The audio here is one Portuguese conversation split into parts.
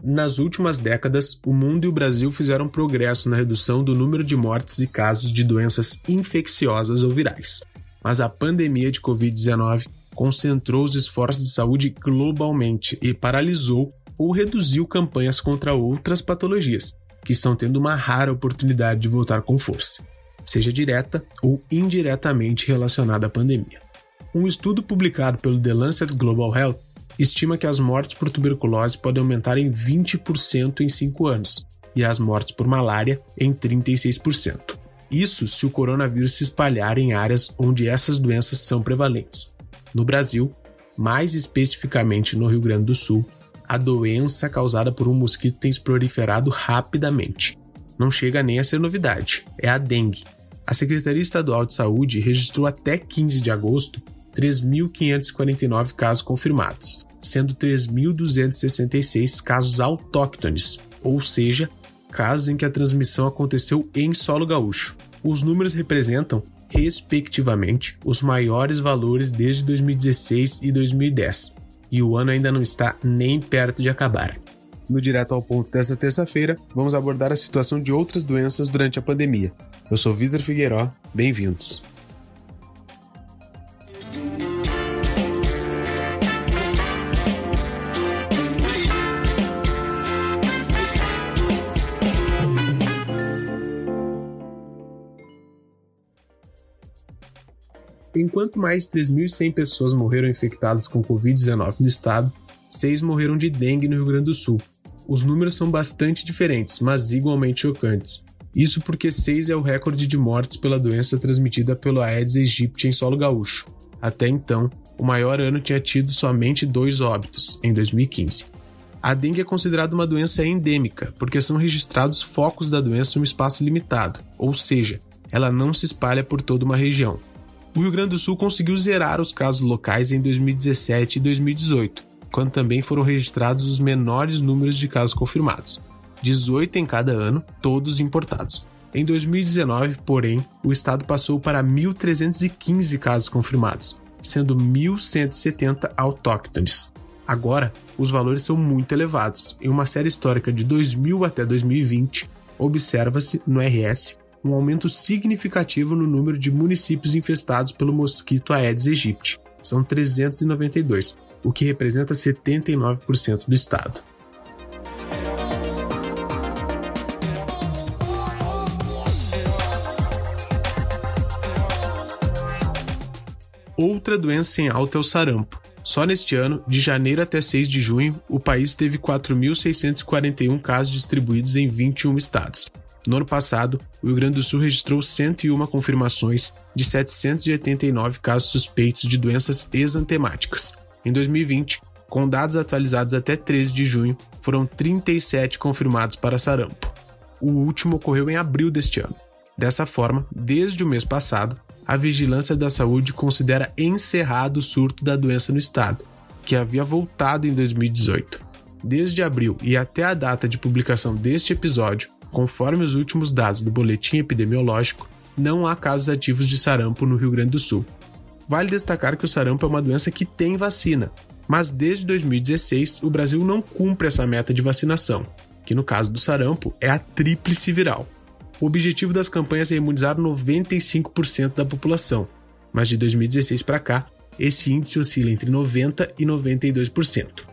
Nas últimas décadas, o mundo e o Brasil fizeram progresso na redução do número de mortes e casos de doenças infecciosas ou virais. Mas a pandemia de Covid-19 concentrou os esforços de saúde globalmente e paralisou ou reduziu campanhas contra outras patologias, que estão tendo uma rara oportunidade de voltar com força, seja direta ou indiretamente relacionada à pandemia. Um estudo publicado pelo The Lancet Global Health estima que as mortes por tuberculose podem aumentar em 20% em 5 anos e as mortes por malária em 36%. Isso se o coronavírus se espalhar em áreas onde essas doenças são prevalentes. No Brasil, mais especificamente no Rio Grande do Sul, a doença causada por um mosquito tem se proliferado rapidamente. Não chega nem a ser novidade, é a dengue. A Secretaria Estadual de Saúde registrou até 15 de agosto 3.549 casos confirmados, sendo 3.266 casos autóctones, ou seja, casos em que a transmissão aconteceu em solo gaúcho. Os números representam, respectivamente, os maiores valores desde 2016 e 2010, e o ano ainda não está nem perto de acabar. No Direto ao Ponto desta terça-feira, vamos abordar a situação de outras doenças durante a pandemia. Eu sou Vitor Figueiró, bem-vindos. Enquanto mais de 3.100 pessoas morreram infectadas com Covid-19 no estado, 6 morreram de dengue no Rio Grande do Sul. Os números são bastante diferentes, mas igualmente chocantes. Isso porque 6 é o recorde de mortes pela doença transmitida pelo Aedes aegypti em solo gaúcho. Até então, o maior ano tinha tido somente 2 óbitos, em 2015. A dengue é considerada uma doença endêmica, porque são registrados focos da doença em um espaço limitado, ou seja, ela não se espalha por toda uma região. O Rio Grande do Sul conseguiu zerar os casos locais em 2017 e 2018, quando também foram registrados os menores números de casos confirmados, 18 em cada ano, todos importados. Em 2019, porém, o estado passou para 1.315 casos confirmados, sendo 1.170 autóctones. Agora, os valores são muito elevados. Em uma série histórica de 2000 até 2020, observa-se, no RS, um aumento significativo no número de municípios infestados pelo mosquito Aedes aegypti. São 392, o que representa 79% do estado. Outra doença em alta é o sarampo. Só neste ano, de janeiro até 6 de junho, o país teve 4.641 casos distribuídos em 21 estados. No ano passado, o Rio Grande do Sul registrou 101 confirmações de 789 casos suspeitos de doenças exantemáticas. Em 2020, com dados atualizados até 13 de junho, foram 37 confirmados para sarampo. O último ocorreu em abril deste ano. Dessa forma, desde o mês passado, a Vigilância da Saúde considera encerrado o surto da doença no estado, que havia voltado em 2018. Desde abril e até a data de publicação deste episódio, conforme os últimos dados do boletim epidemiológico, não há casos ativos de sarampo no Rio Grande do Sul. Vale destacar que o sarampo é uma doença que tem vacina, mas desde 2016 o Brasil não cumpre essa meta de vacinação, que no caso do sarampo é a tríplice viral. O objetivo das campanhas é imunizar 95% da população, mas de 2016 para cá, esse índice oscila entre 90% e 92%.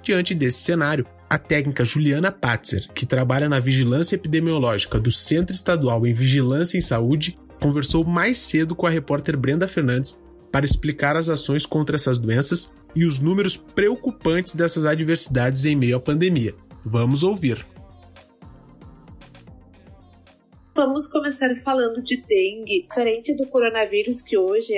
Diante desse cenário, a técnica Juliana Patzer, que trabalha na Vigilância Epidemiológica do Centro Estadual em Vigilância em Saúde, conversou mais cedo com a repórter Brenda Fernandes para explicar as ações contra essas doenças e os números preocupantes dessas adversidades em meio à pandemia. Vamos ouvir. Vamos começar falando de dengue. Diferente do coronavírus, que hoje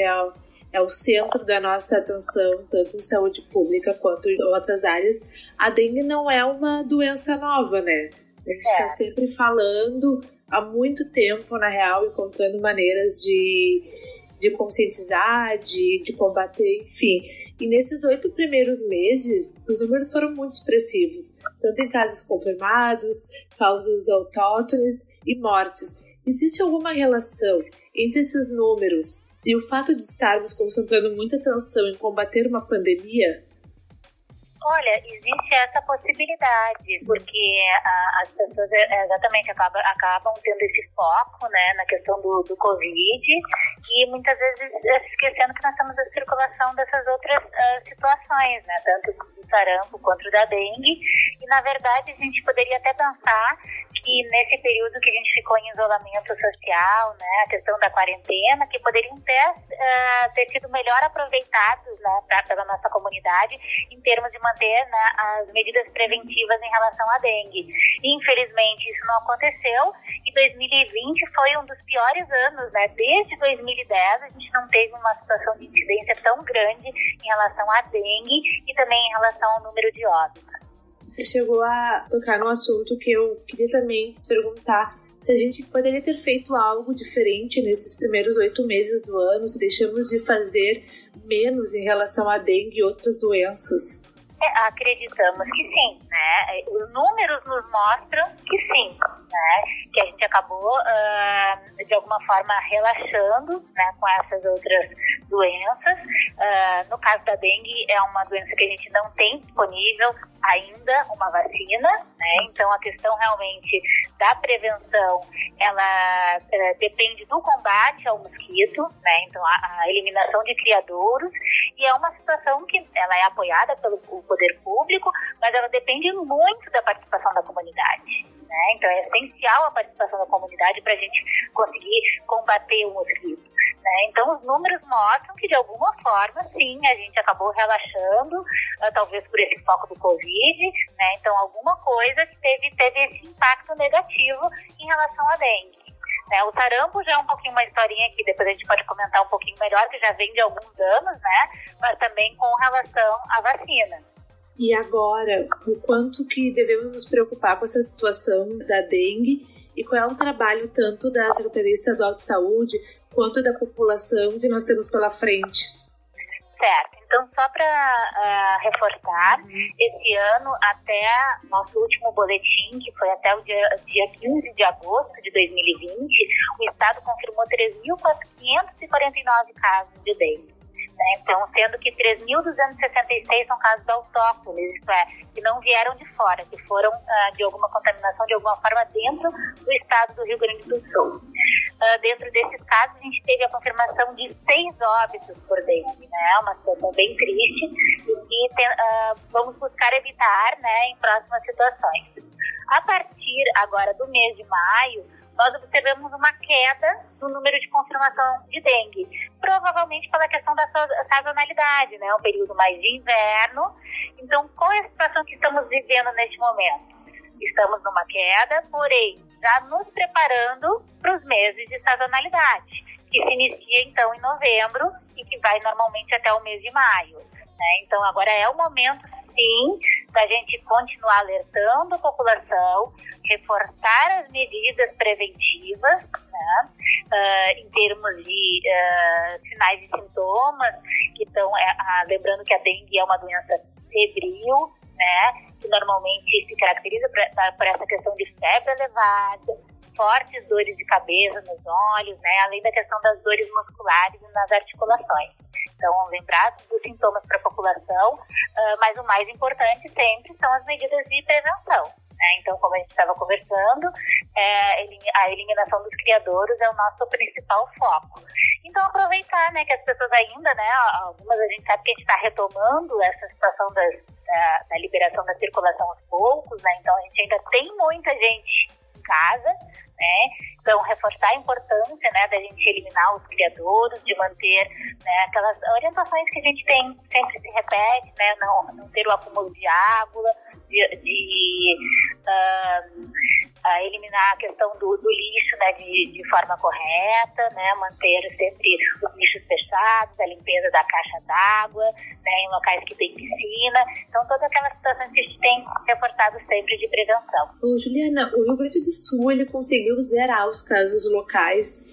é o centro da nossa atenção, tanto em saúde pública quanto em outras áreas, a dengue não é uma doença nova, né? A gente está sempre falando há muito tempo, na real, encontrando maneiras de conscientizar, de combater, enfim. E nesses 8 primeiros meses, os números foram muito expressivos, tanto em casos confirmados, casos autóctones e mortes. Existe alguma relação entre esses números e o fato de estarmos concentrando muita atenção em combater uma pandemia? Olha, existe essa possibilidade, porque as pessoas exatamente acabam tendo esse foco, né, na questão do Covid e muitas vezes esquecendo que nós temos a circulação dessas outras situações, né, tanto do sarampo quanto da dengue. E, na verdade, a gente poderia até pensar que nesse período que a gente ficou em isolamento social, né, a questão da quarentena, que poderiam ter sido melhor aproveitados, né, pela nossa comunidade em termos de manter, né, as medidas preventivas em relação à dengue. Infelizmente, isso não aconteceu e 2020 foi um dos piores anos, né? Desde 2010 a gente não teve uma situação de incidência tão grande em relação à dengue e também em relação ao número de óbitos. Você chegou a tocar num assunto que eu queria também perguntar se a gente poderia ter feito algo diferente nesses primeiros 8 meses do ano, se deixamos de fazer menos em relação à dengue e outras doenças. Acreditamos que sim, né? Os números nos mostram que sim, né? Que a gente acabou, de alguma forma, relaxando, né, com essas outras doenças. No caso da dengue, é uma doença que a gente não tem disponível ainda uma vacina, né? Então, a questão realmente da prevenção, ela depende do combate ao mosquito, né? Então, a eliminação de criadouros, e é uma situação que ela é apoiada pelo poder público, mas ela depende muito da participação da comunidade, né? Então, é essencial a participação da comunidade para a gente conseguir combater o mosquito, né? Então, os números mostram que, de alguma forma, sim, a gente acabou relaxando, talvez por esse foco do Covid, né? Então, alguma coisa que teve esse impacto negativo em relação à dengue. O sarampo já é um pouquinho uma historinha que depois a gente pode comentar um pouquinho melhor, que já vem de alguns anos, né? Mas também com relação à vacina. E agora, o quanto que devemos nos preocupar com essa situação da dengue e qual é o trabalho tanto da Secretaria Estadual de Saúde quanto da população que nós temos pela frente? Certo. Então, só para reforçar, esse ano, até nosso último boletim, que foi até o dia 15 de agosto de 2020, o Estado confirmou 3.549 casos de dengue. Então, sendo que 3.266 são casos autóctones, isto é, que não vieram de fora, que foram de alguma contaminação, de alguma forma, dentro do estado do Rio Grande do Sul. Dentro desses casos, a gente teve a confirmação de 6 óbitos por dengue, né? Uma situação bem triste e vamos buscar evitar, né, em próximas situações. A partir agora do mês de maio, nós observamos uma queda no número de confirmação de dengue, provavelmente pela questão da sazonalidade, né? Um período mais de inverno. Então, qual é a situação que estamos vivendo neste momento? Estamos numa queda, porém, já nos preparando para os meses de sazonalidade, que se inicia, então, em novembro e que vai normalmente até o mês de maio, né? Então, agora é o momento, sim, da gente continuar alertando a população, reforçar as medidas preventivas, né, em termos de sinais e sintomas, que estão, lembrando que a dengue é uma doença febril, né, que normalmente se caracteriza por essa questão de febre elevada, fortes dores de cabeça nos olhos, né, além da questão das dores musculares e nas articulações. Então, lembrar dos sintomas para a população, mas o mais importante sempre são as medidas de prevenção, né? Então, como a gente estava conversando, a eliminação dos criadouros é o nosso principal foco. Então, aproveitar, né, que as pessoas ainda, né, algumas a gente sabe que a gente está retomando essa situação da liberação da circulação aos poucos, né? Então, a gente ainda tem muita gente em casa, né? Então, reforçar a importância, né, da gente eliminar os criadouros, de manter, né, aquelas orientações que a gente tem, sempre se repete, né, não ter o acúmulo de água, eliminar a questão do lixo, né, de forma correta, né, manter sempre os lixos fechados, a limpeza da caixa d'água, né, em locais que tem piscina. Então, todas aquelas situações que a gente tem reforçado sempre de prevenção. Juliana, o Rio Grande do Sul ele conseguiu zerar os casos locais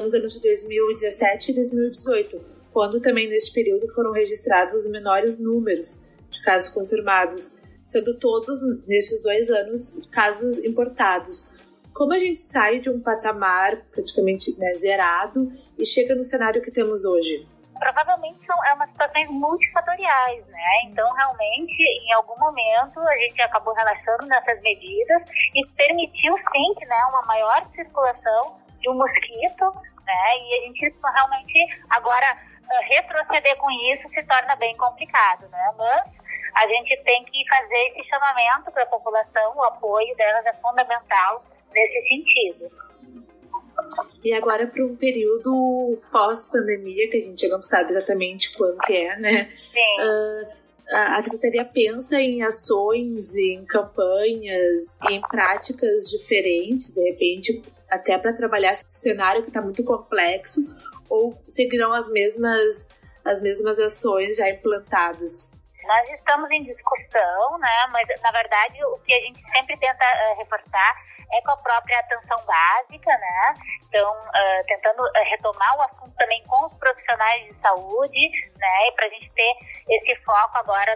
nos anos de 2017 e 2018, quando também neste período foram registrados os menores números de casos confirmados, sendo todos, nestes 2 anos, casos importados. Como a gente sai de um patamar praticamente, né, zerado e chega no cenário que temos hoje? provavelmente são umas situações multifatoriais, né? Então, realmente, em algum momento, a gente acabou relaxando nessas medidas e permitiu, sim, que, né, uma maior circulação de um mosquito, né? E a gente realmente, agora, retroceder com isso se torna bem complicado, né? Mas a gente tem que fazer esse chamamento para a população, o apoio delas é fundamental nesse sentido. E agora para um período pós-pandemia, que a gente não sabe exatamente quando que é, né? A Secretaria pensa em ações, em campanhas, em práticas diferentes, de repente, até para trabalhar esse cenário que está muito complexo, ou seguirão as mesmas ações já implantadas? Nós estamos em discussão, né? Mas, na verdade, o que a gente sempre tenta reforçar é com a própria atenção básica, né? Então, tentando retomar o assunto também com os profissionais de saúde, né? E para a gente ter esse foco agora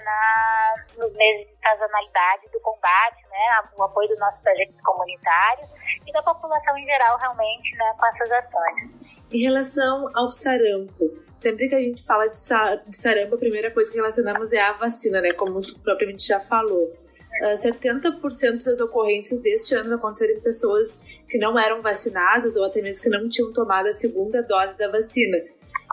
nos meses de sazonalidade do combate, né? O apoio dos nossos agentes comunitários e da população em geral, realmente, né? Com essas ações. Em relação ao sarampo, sempre que a gente fala de sarampo, a primeira coisa que relacionamos é a vacina, né? Como tu propriamente já falou. 70% das ocorrências deste ano aconteceram em pessoas que não eram vacinadas ou até mesmo que não tinham tomado a segunda dose da vacina.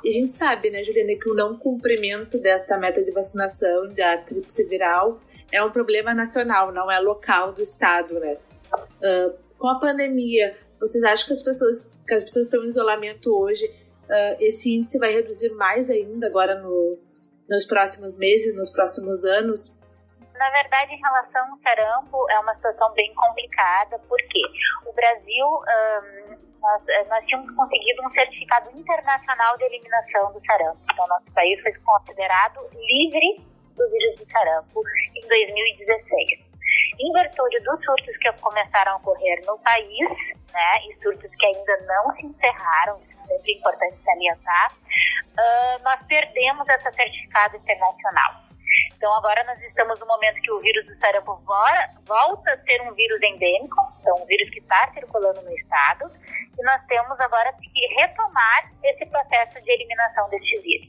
E a gente sabe, né, Juliana, que o não cumprimento desta meta de vacinação da tríplice viral é um problema nacional, não é local do estado, né? Com a pandemia, vocês acham que as pessoas estão em isolamento hoje, esse índice vai reduzir mais ainda agora nos próximos meses, nos próximos anos? Na verdade, em relação ao sarampo, é uma situação bem complicada, porque o Brasil, nós tínhamos conseguido um certificado internacional de eliminação do sarampo. Então, nosso país foi considerado livre do vírus do sarampo em 2016. Em virtude dos surtos que começaram a ocorrer no país, né, e surtos que ainda não se encerraram, isso é sempre importante salientar, nós perdemos esse certificado internacional. Então, agora nós estamos no momento que o vírus do sarampo volta a ser um vírus endêmico, então um vírus que está circulando no estado, e nós temos agora que retomar esse processo de eliminação deste vírus.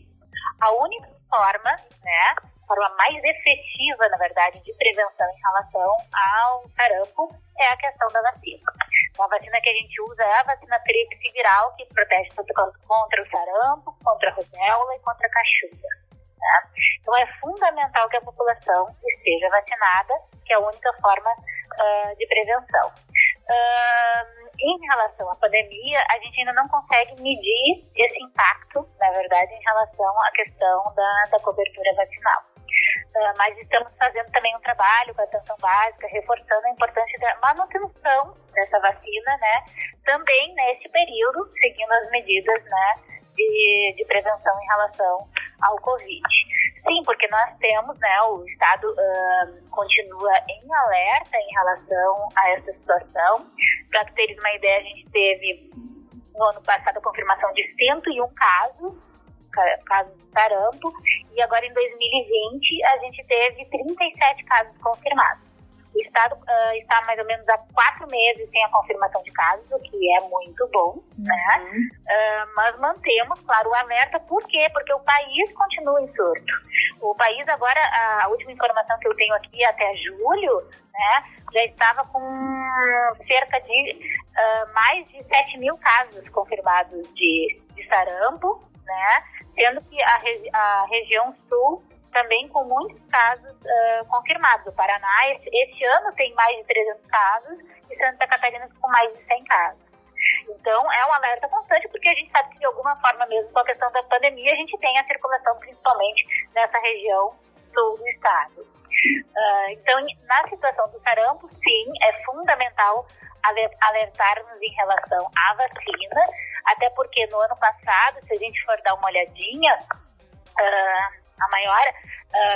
A única forma, né, forma mais efetiva, na verdade, de prevenção em relação ao sarampo é a questão da vacina. Então, a vacina que a gente usa é a vacina tríplice viral, que protege tanto contra o sarampo, contra a rubéola e contra a cachumba. Então é fundamental que a população esteja vacinada, que é a única forma de prevenção. Em relação à pandemia, a gente ainda não consegue medir esse impacto, na verdade, em relação à questão da cobertura vacinal. Mas estamos fazendo também um trabalho com a atenção básica, reforçando a importância da manutenção dessa vacina, né? Também neste período, seguindo as medidas, né, de prevenção em relação ao Covid. Sim, porque nós temos, né, o Estado continua em alerta em relação a essa situação. Para teres uma ideia, a gente teve no ano passado a confirmação de 101 casos de sarampo, e agora em 2020 a gente teve 37 casos confirmados. O Estado está mais ou menos há 4 meses sem a confirmação de casos, o que é muito bom, né? Mas mantemos, claro, o alerta. Por quê? Porque o país continua em surto. O país agora, a última informação que eu tenho aqui até julho, né, já estava com cerca de mais de 7 mil casos confirmados de sarampo, né? Sendo que a região sul também com muitos casos confirmados. O Paraná, este ano, tem mais de 300 casos e Santa Catarina com mais de 100 casos. Então, é um alerta constante, porque a gente sabe que, de alguma forma, mesmo com a questão da pandemia, a gente tem a circulação, principalmente nessa região sul do estado. Então, na situação do sarampo, sim, é fundamental alertarmos em relação à vacina, até porque no ano passado, se a gente for dar uma olhadinha, a maior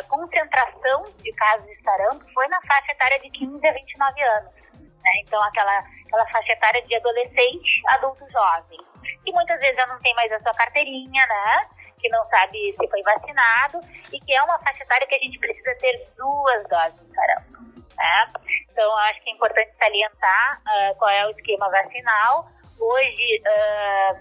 concentração de casos de sarampo foi na faixa etária de 15 a 29 anos. Né? Então, aquela faixa etária de adolescente, adulto jovem. Que muitas vezes já não tem mais a sua carteirinha, né? Que não sabe se foi vacinado, e que é uma faixa etária que a gente precisa ter 2 doses de sarampo. Né? Então, eu acho que é importante salientar qual é o esquema vacinal. Hoje,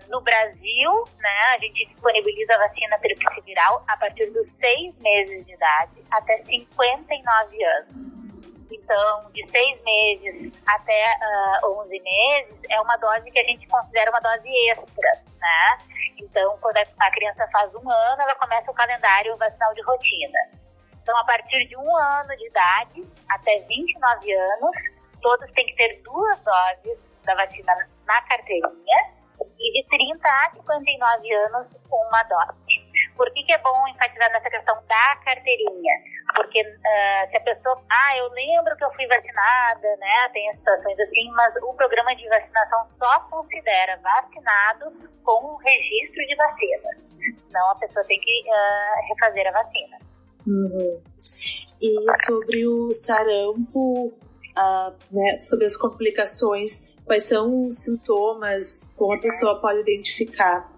no Brasil, né, a gente disponibiliza a vacina tríplice viral a partir dos 6 meses de idade até 59 anos. Então, de 6 meses até 11 meses é uma dose que a gente considera uma dose extra, né? Então, quando a criança faz 1 ano, ela começa o calendário vacinal de rotina. Então, a partir de 1 ano de idade até 29 anos, todos têm que ter 2 doses da vacina na carteirinha e de 30 a 59 anos, 1 dose. Por que é bom enfatizar nessa questão da carteirinha? Porque se a pessoa... eu lembro que eu fui vacinada, né? Tem situações assim, mas o programa de vacinação só considera vacinado com o registro de vacina. Então, a pessoa tem que refazer a vacina. Uhum. E sobre o sarampo, né, sobre as complicações, quais são os sintomas, como a pessoa pode identificar?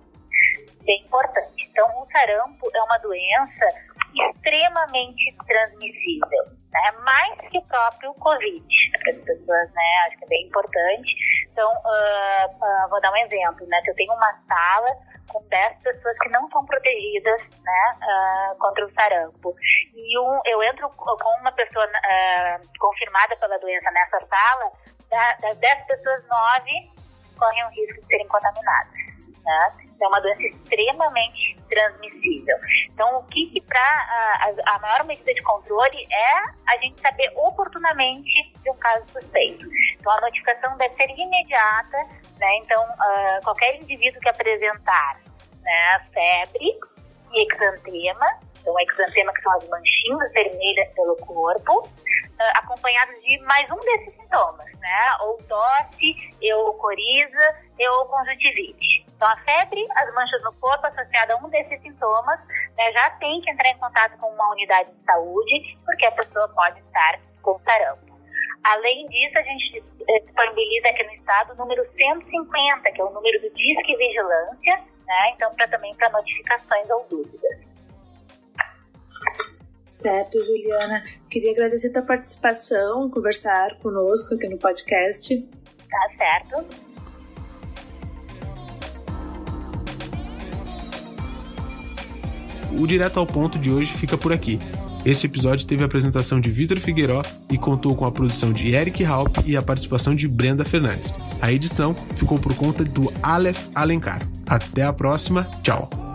Bem importante. Então, o sarampo é uma doença extremamente transmissível, né? Mais que o próprio Covid, para as pessoas, né? Acho que é bem importante. Então, vou dar um exemplo, né? Se eu tenho uma sala com 10 pessoas que não são protegidas, né, contra o sarampo, e eu entro com uma pessoa confirmada pela doença nessa sala, das 10 pessoas, 9 correm o risco de serem contaminadas, né? É uma doença extremamente transmissível. Então, o que para a maior medida de controle é a gente saber oportunamente de um caso suspeito. Então, a notificação deve ser imediata, né? Então, qualquer indivíduo que apresentar, né, febre e exantema, então exantema que são as manchinhas vermelhas pelo corpo, acompanhados de mais um desses sintomas, né? Ou tosse, ou coriza, ou conjuntivite. Então, a febre, as manchas no corpo associadas a um desses sintomas, né, já tem que entrar em contato com uma unidade de saúde, porque a pessoa pode estar com sarampo. Além disso, a gente disponibiliza aqui no estado o número 150, que é o número do Disque Vigilância, né? Então, também para notificações ou dúvidas. Certo, Juliana. Queria agradecer a tua participação, conversar conosco aqui no podcast. Tá certo. O Direto ao Ponto de hoje fica por aqui. Este episódio teve a apresentação de Vitor Figueiró e contou com a produção de Eric Halp e a participação de Brenda Fernandes. A edição ficou por conta do Aleph Alencar. Até a próxima, tchau!